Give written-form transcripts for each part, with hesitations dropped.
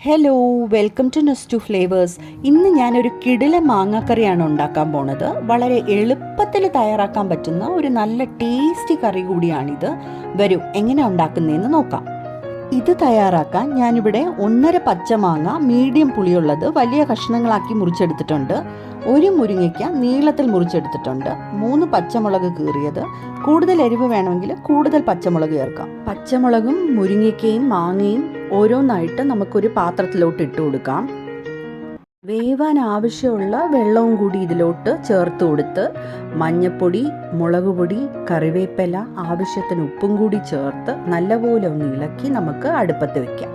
Hello, welcome to Nest Flavours. ഇന്ന് ഞാനൊരു കിടിലൻ മാങ്ങാക്കറിയാണ് ഉണ്ടാക്കാൻ പോണത്. വളരെ എളുപ്പത്തിൽ തയ്യാറാക്കാൻ പറ്റുന്ന ഒരു നല്ല ടേസ്റ്റി കറി കൂടിയാണിത്. വരൂ, എങ്ങനെ ഉണ്ടാക്കുന്നതെന്ന് നോക്കാം. ഇത് തയ്യാറാക്കാൻ ഞാനിവിടെ 1.5 പച്ചമാങ്ങ മീഡിയം പുളിയുള്ളത് വലിയ കഷ്ണങ്ങളാക്കി മുറിച്ചെടുത്തിട്ടുണ്ട്. 1 മുരിങ്ങയ്ക്ക നീളത്തിൽ മുറിച്ചെടുത്തിട്ടുണ്ട്. 3 പച്ചമുളക് കീറിയത്. കൂടുതൽ എരിവ് വേണമെങ്കിൽ കൂടുതൽ പച്ചമുളക് ചേർക്കാം. പച്ചമുളകും മുരിങ്ങയ്ക്കയും മാങ്ങയും ഓരോന്നായിട്ട് നമുക്കൊരു പാത്രത്തിലോട്ട് ഇട്ട് കൊടുക്കാം. വേവാൻ ആവശ്യമുള്ള വെള്ളവും കൂടി ഇതിലോട്ട് ചേർത്ത് കൊടുത്ത് മഞ്ഞൾപ്പൊടി, മുളക് പൊടി, കറിവേപ്പില, ആവശ്യത്തിന് ഉപ്പും കൂടി ചേർത്ത് നല്ലപോലെ ഒന്ന് ഇളക്കി നമുക്ക് അടുപ്പത്ത് വെക്കാം.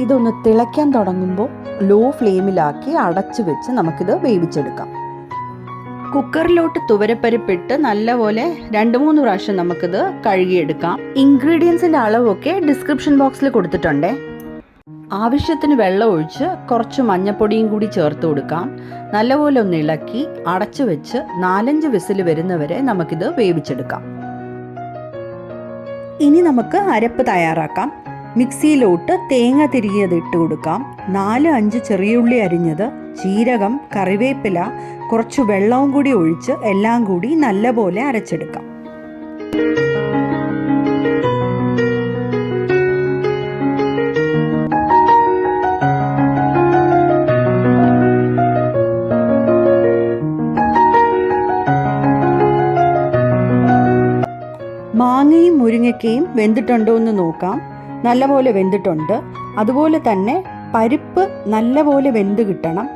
ഇതൊന്ന് തിളയ്ക്കാൻ തുടങ്ങുമ്പോൾ ലോ ഫ്ലെയിമിലാക്കി അടച്ചു വെച്ച് നമുക്കിത് വേവിച്ചെടുക്കാം. കുക്കറിലോട്ട് തുവരപ്പരിപ്പിട്ട് നല്ലപോലെ 2-3 പ്രാവശ്യം നമുക്കിത് കഴുകിയെടുക്കാം. ഇൻഗ്രീഡിയൻസിൻ്റെ അളവൊക്കെ ഡിസ്ക്രിപ്ഷൻ ബോക്സിൽ കൊടുത്തിട്ടുണ്ടേ. ആവശ്യത്തിന് വെള്ളം ഒഴിച്ച് കുറച്ച് മഞ്ഞൾപ്പൊടിയും കൂടി ചേർത്ത് കൊടുക്കാം. നല്ലപോലെ ഒന്ന് ഇളക്കി അടച്ചു വെച്ച് 4-5 വിസിൽ വരുന്നവരെ നമുക്കിത് വേവിച്ചെടുക്കാം. ഇനി നമുക്ക് അരപ്പ് തയ്യാറാക്കാം. മിക്സിയിലോട്ട് തേങ്ങ തിരികിയത് ഇട്ട് കൊടുക്കാം. 4-5 ചെറിയുള്ളി അരിഞ്ഞത്, ജീരകം, കറിവേപ്പില, കുറച്ച് വെള്ളവും കൂടി ഒഴിച്ച് എല്ലാം കൂടി നല്ലപോലെ അരച്ചെടുക്കാം. മാങ്ങയും മുരിങ്ങയ്ക്കയും വെന്തിട്ടുണ്ടോ എന്ന് നോക്കാം. നല്ലപോലെ വെന്തിട്ടുണ്ട്. അതുപോലെ തന്നെ പരിപ്പ് നല്ലപോലെ വെന്ത് കിട്ടണം.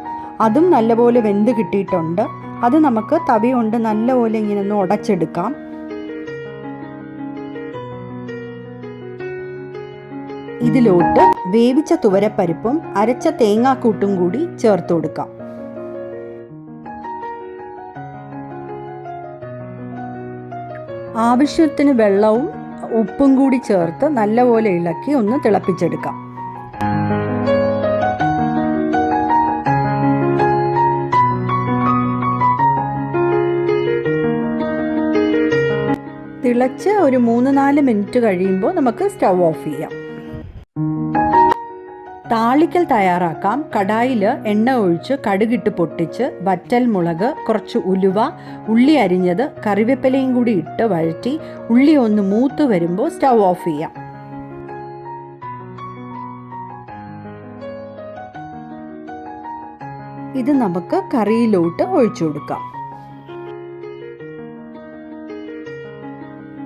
അതും നല്ലപോലെ വെന്ത് കിട്ടിയിട്ടുണ്ട്. അത് നമുക്ക് തവി കൊണ്ട് നല്ലപോലെ ഇങ്ങനെ ഒന്ന് ഉടച്ചെടുക്കാം. ഇതിലോട്ട് വേവിച്ച തുവരപ്പരിപ്പും അരച്ച തേങ്ങാക്കൂട്ടും കൂടി ചേർത്ത് കൊടുക്കാം. ആവശ്യത്തിന് വെള്ളവും ഉപ്പും കൂടി ചേർത്ത് നല്ലപോലെ ഇളക്കി ഒന്ന് തിളപ്പിച്ചെടുക്കാം. തിളച്ച് ഒരു 3-4 മിനിറ്റ് കഴിയുമ്പോൾ നമുക്ക് സ്റ്റൗ ഓഫ് ചെയ്യാം. താളിക്കൽ തയ്യാറാക്കാം. കടായിൽ എണ്ണ ഒഴിച്ച് കടുകിട്ട് പൊട്ടിച്ച് വറ്റൽ മുളക്, കുറച്ച് ഉലുവ, ഉള്ളി അരിഞ്ഞത്, കറിവേപ്പിലയും കൂടി ഇട്ട് വഴറ്റി ഉള്ളി ഒന്ന് മൂത്ത് വരുമ്പോൾ സ്റ്റൗ ഓഫ് ചെയ്യാം. ഇത് നമുക്ക് കറിയിലോട്ട് ഒഴിച്ചു കൊടുക്കാം.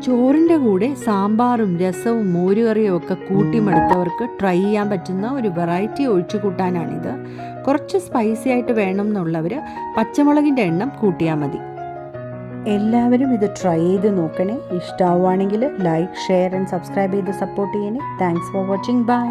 ചോറിൻ്റെ കൂടെ സാമ്പാറും രസവും മോരുകറിയും ഒക്കെ കൂട്ടിമടുത്തവർക്ക് ട്രൈ ചെയ്യാൻ പറ്റുന്ന ഒരു വെറൈറ്റി ഒഴിച്ചു കൂട്ടാനാണിത്. കുറച്ച് സ്പൈസി ആയിട്ട് വേണം എന്നുള്ളവർ പച്ചമുളകിൻ്റെ എണ്ണം കൂട്ടിയാൽ മതി. എല്ലാവരും ഇത് ട്രൈ ചെയ്ത് നോക്കണേ. ഇഷ്ടമാവുകയാണെങ്കിൽ ലൈക്ക്, ഷെയർ ആൻഡ് സബ്സ്ക്രൈബ് ചെയ്ത് സപ്പോർട്ട് ചെയ്യണേ. Thanks for watching. ബൈ.